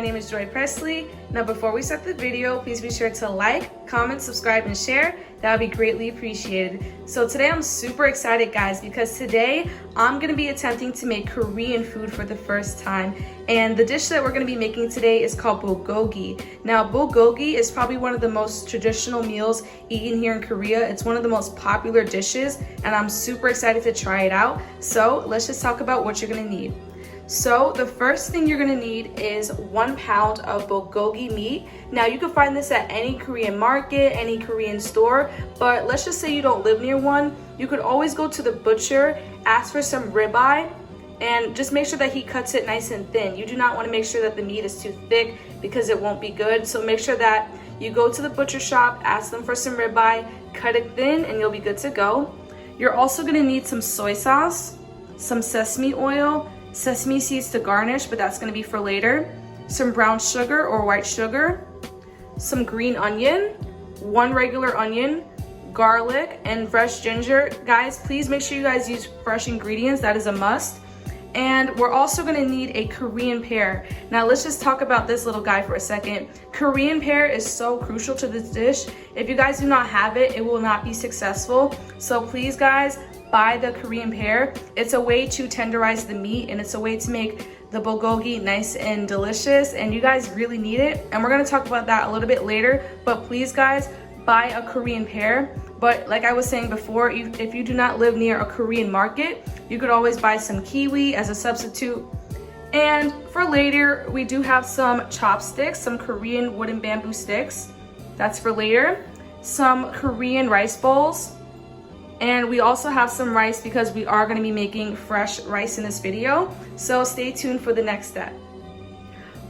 name is Joy Presley. Now before we start the video, please be sure to like, comment, subscribe, and share. That would be greatly appreciated. So today I'm super excited, guys, because today I'm gonna be attempting to make Korean food for the first time. And the dish that we're gonna be making today is called bulgogi. Now bulgogi is probably one of the most traditional meals eaten here in Korea. It's one of the most popular dishes and I'm super excited to try it out. So let's just talk about what you're gonna need. So the first thing you're gonna need is 1 pound of bulgogi meat. Now you can find this at any Korean market, any Korean store, but let's just say you don't live near one. You could always go to the butcher, ask for some ribeye, and just make sure that he cuts it nice and thin. You do not want to make sure that the meat is too thick because it won't be good. So make sure that you go to the butcher shop, ask them for some ribeye, cut it thin, and you'll be good to go. You're also gonna need some soy sauce, some sesame oil, sesame seeds to garnish, but that's gonna be for later, some brown sugar or white sugar, some green onion, 1 regular onion, garlic, and fresh ginger. Guys, please make sure you guys use fresh ingredients. That is a must. And we're also gonna need a Korean pear. Now let's just talk about this little guy for a second. Korean pear is so crucial to this dish. If you guys do not have it, it will not be successful. So please, guys, buy the Korean pear. It's a way to tenderize the meat and it's a way to make the bulgogi nice and delicious, and you guys really need it. And we're gonna talk about that a little bit later, but please, guys, buy a Korean pear. But like I was saying before, if you do not live near a Korean market, you could always buy some kiwi as a substitute. And for later, we do have some chopsticks, some Korean wooden bamboo sticks. That's for later. Some Korean rice bowls. And we also have some rice because we are going to be making fresh rice in this video. So stay tuned for the next step.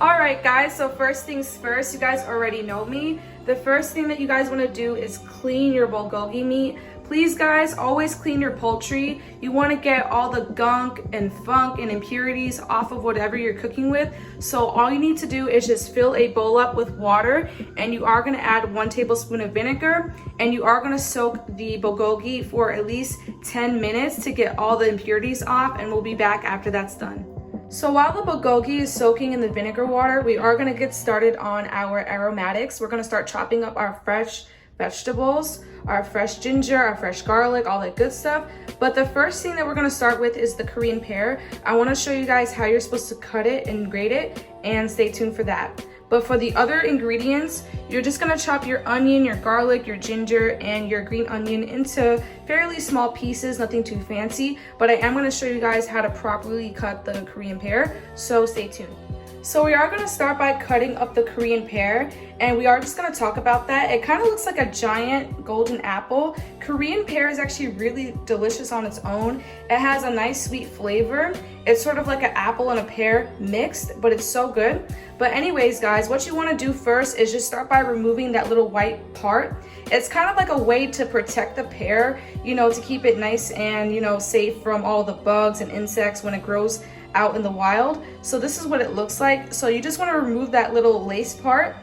Alright guys, so first things first, you guys already know me. The first thing that you guys want to do is clean your bulgogi meat. Please guys, always clean your poultry. You want to get all the gunk and funk and impurities off of whatever you're cooking with. So all you need to do is just fill a bowl up with water, and you are going to add 1 tablespoon of vinegar, and you are going to soak the bulgogi for at least 10 minutes to get all the impurities off, and we'll be back after that's done. So while the bulgogi is soaking in the vinegar water, we are going to get started on our aromatics. We're going to start chopping up our fresh vegetables, our fresh ginger, our fresh garlic, all that good stuff. But the first thing that we're going to start with is the Korean pear. I want to show you guys how you're supposed to cut it and grate it, and stay tuned for that. But for the other ingredients, you're just gonna chop your onion, your garlic, your ginger, and your green onion into fairly small pieces, nothing too fancy. But I am gonna show you guys how to properly cut the Korean pear, so stay tuned. So we are gonna start by cutting up the Korean pear, and we are just gonna talk about that. It kind of looks like a giant golden apple. Korean pear is actually really delicious on its own. It has a nice sweet flavor. It's sort of like an apple and a pear mixed, but it's so good. But anyways, guys, what you wanna do first is just start by removing that little white part. It's kind of like a way to protect the pear, you know, to keep it nice and, you know, safe from all the bugs and insects when it grows out in the wild. So this is what it looks like. So you just want to remove that little lace part,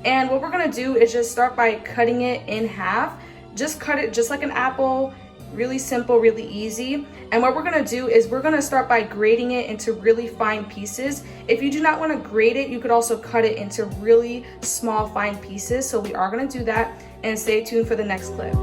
and what we're going to do is just start by cutting it in half. Just cut it just like an apple, really simple, really easy. And what we're going to do is we're going to start by grating it into really fine pieces. If you do not want to grate it, you could also cut it into really small fine pieces. So we are going to do that, and stay tuned for the next clip.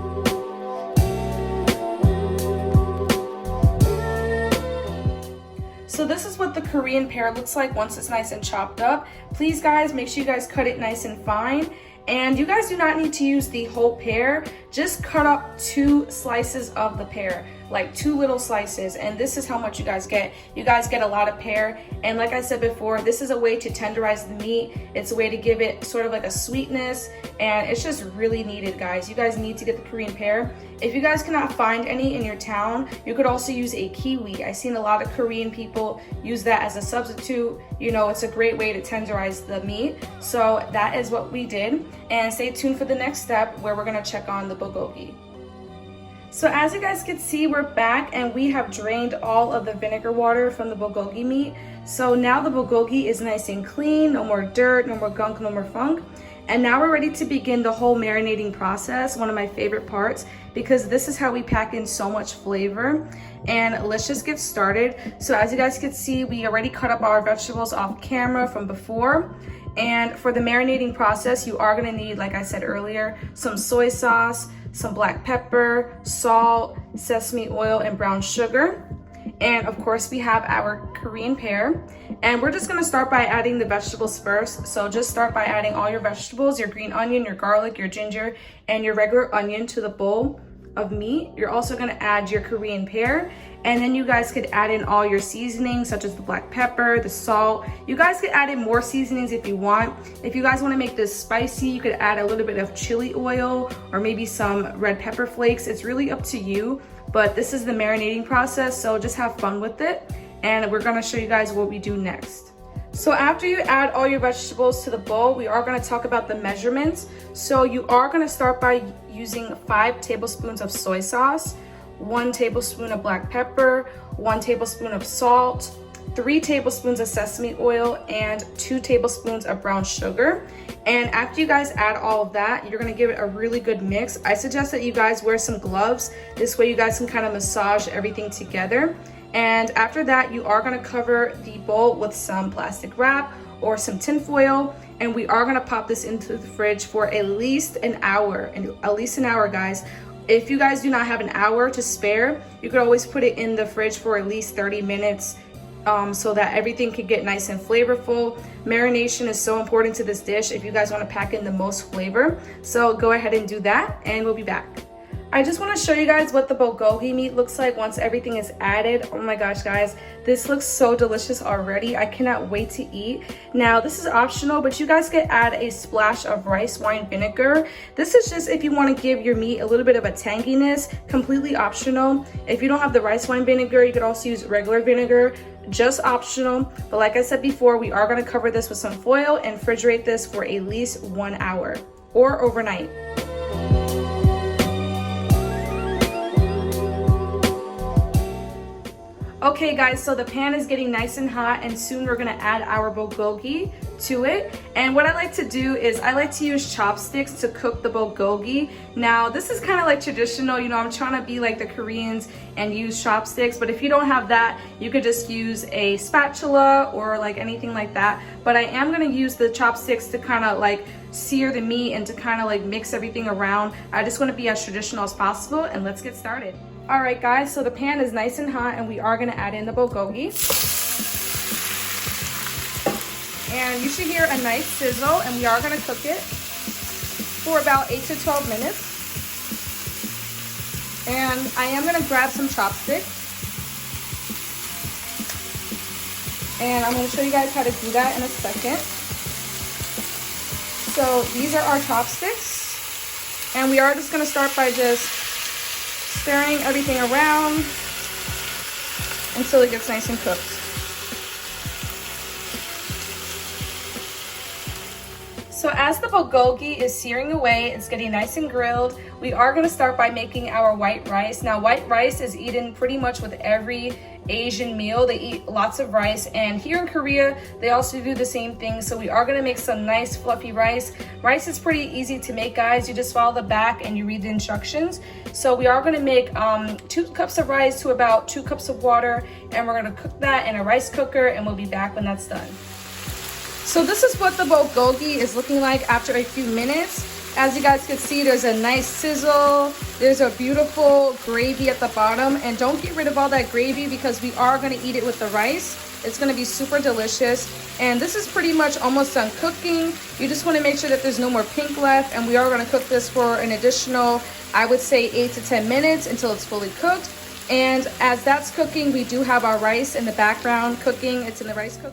So this is what the Korean pear looks like once it's nice and chopped up. Please guys, make sure you guys cut it nice and fine. And you guys do not need to use the whole pear. Just cut up 2 slices of the pear, like 2 little slices, and this is how much you guys get. You guys get a lot of pear, and like I said before, this is a way to tenderize the meat. It's a way to give it sort of like a sweetness, and it's just really needed, guys. You guys need to get the Korean pear. If you guys cannot find any in your town, you could also use a kiwi. I've seen a lot of Korean people use that as a substitute. You know, it's a great way to tenderize the meat. So that is what we did, and stay tuned for the next step where we're gonna check on the bulgogi. So as you guys can see, we're back and we have drained all of the vinegar water from the bulgogi meat. So now the bulgogi is nice and clean, no more dirt, no more gunk, no more funk. And now we're ready to begin the whole marinating process, one of my favorite parts, because this is how we pack in so much flavor. And let's just get started. So as you guys can see, we already cut up our vegetables off camera from before. And for the marinating process, you are gonna need, like I said earlier, some soy sauce, some black pepper, salt, sesame oil, and brown sugar. And of course we have our Korean pear. And we're just gonna start by adding the vegetables first. So just start by adding all your vegetables, your green onion, your garlic, your ginger, and your regular onion to the bowl of meat. You're also gonna add your Korean pear, and then you guys could add in all your seasonings such as the black pepper, the salt. You guys could add in more seasonings if you want. If you guys wanna make this spicy, you could add a little bit of chili oil or maybe some red pepper flakes. It's really up to you, but this is the marinating process, so just have fun with it. And we're gonna show you guys what we do next. So after you add all your vegetables to the bowl, we are gonna talk about the measurements. So you are gonna start by using 5 tablespoons of soy sauce, 1 tablespoon of black pepper, 1 tablespoon of salt, 3 tablespoons of sesame oil, and 2 tablespoons of brown sugar. And after you guys add all of that, you're gonna give it a really good mix. I suggest that you guys wear some gloves. This way you guys can kind of massage everything together. And after that, you are gonna cover the bowl with some plastic wrap or some tin foil, and we are gonna pop this into the fridge for at least an hour, guys. If you guys do not have an hour to spare, you could always put it in the fridge for at least 30 minutes so that everything can get nice and flavorful. Marination is so important to this dish if you guys wanna pack in the most flavor. So go ahead and do that, and we'll be back. I just want to show you guys what the bulgogi meat looks like once everything is added. Oh my gosh, guys, this looks so delicious already. I cannot wait to eat. Now, this is optional, but you guys could add a splash of rice wine vinegar. This is just if you want to give your meat a little bit of a tanginess, completely optional. If you don't have the rice wine vinegar, you could also use regular vinegar, just optional. But like I said before, we are going to cover this with some foil and refrigerate this for at least 1 hour or overnight. Okay guys, so the pan is getting nice and hot, and soon we're gonna add our bulgogi to it. And what I like to do is I like to use chopsticks to cook the bulgogi. Now this is kind of like traditional, you know, I'm trying to be like the Koreans and use chopsticks, but if you don't have that, you could just use a spatula or like anything like that. But I am gonna use the chopsticks to kind of like sear the meat and to kind of like mix everything around. I just want to be as traditional as possible, and let's get started. All right guys, so the pan is nice and hot, and we are gonna add in the bulgogi. And you should hear a nice sizzle, and we are gonna cook it for about 8 to 12 minutes. And I am gonna grab some chopsticks. And I'm gonna show you guys how to do that in a second. So these are our chopsticks, and we are just gonna start by just stirring everything around until it gets nice and cooked. So as the bulgogi is searing away, it's getting nice and grilled, we are going to start by making our white rice. Now white rice is eaten pretty much with every Asian meal. They eat lots of rice, and here in Korea they also do the same thing. So we are going to make some nice fluffy rice. Rice is pretty easy to make, guys. You just follow the back and you read the instructions. So we are going to make 2 cups of rice to about 2 cups of water, and we're going to cook that in a rice cooker, and we'll be back when that's done. So this is what the bulgogi is looking like after a few minutes. As you guys can see, there's a nice sizzle. There's a beautiful gravy at the bottom. And don't get rid of all that gravy because we are going to eat it with the rice. It's going to be super delicious. And this is pretty much almost done cooking. You just want to make sure that there's no more pink left. And we are going to cook this for an additional, I would say, 8 to 10 minutes until it's fully cooked. And as that's cooking, we do have our rice in the background cooking. It's in the rice cooker.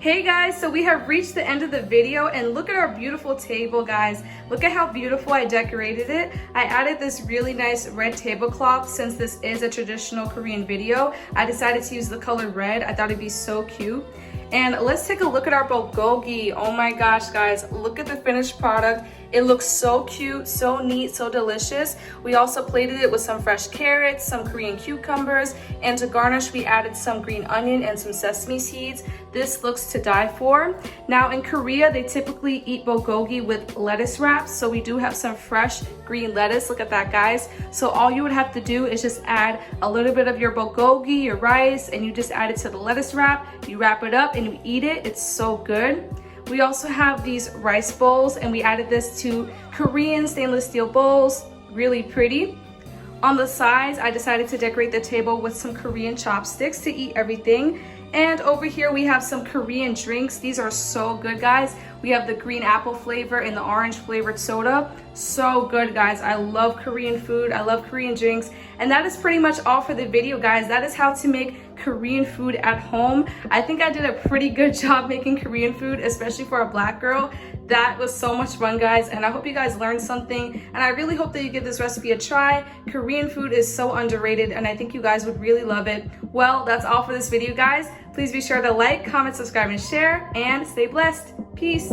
Hey guys, so we have reached the end of the video, and look at our beautiful table, guys. Look at how beautiful I decorated it. I added this really nice red tablecloth. Since this is a traditional Korean video, I decided to use the color red. I thought it'd be so cute. And let's take a look at our bulgogi. Oh my gosh, guys, look at the finished product. It looks so cute, so neat, so delicious. We also plated it with some fresh carrots, some Korean cucumbers, and to garnish, we added some green onion and some sesame seeds. This looks to die for. Now in Korea, they typically eat bulgogi with lettuce wraps, so we do have some fresh green lettuce. Look at that, guys. So all you would have to do is just add a little bit of your bulgogi, your rice, and you just add it to the lettuce wrap. You wrap it up and you eat it. It's so good. We also have these rice bowls, and we added this to Korean stainless steel bowls. Really pretty. On the sides, I decided to decorate the table with some Korean chopsticks to eat everything. And over here we have some Korean drinks. These are so good, guys. We have the green apple flavor and the orange flavored soda. So good, guys. I love Korean food. I love Korean drinks. And that is pretty much all for the video, guys. That is how to make Korean food at home. I think I did a pretty good job making Korean food, especially for a Black girl. That was so much fun, guys, and I hope you guys learned something, and I really hope that you give this recipe a try. Korean food is so underrated, and I think you guys would really love it. Well, that's all for this video, guys. Please be sure to like, comment, subscribe, and share, and stay blessed. Peace.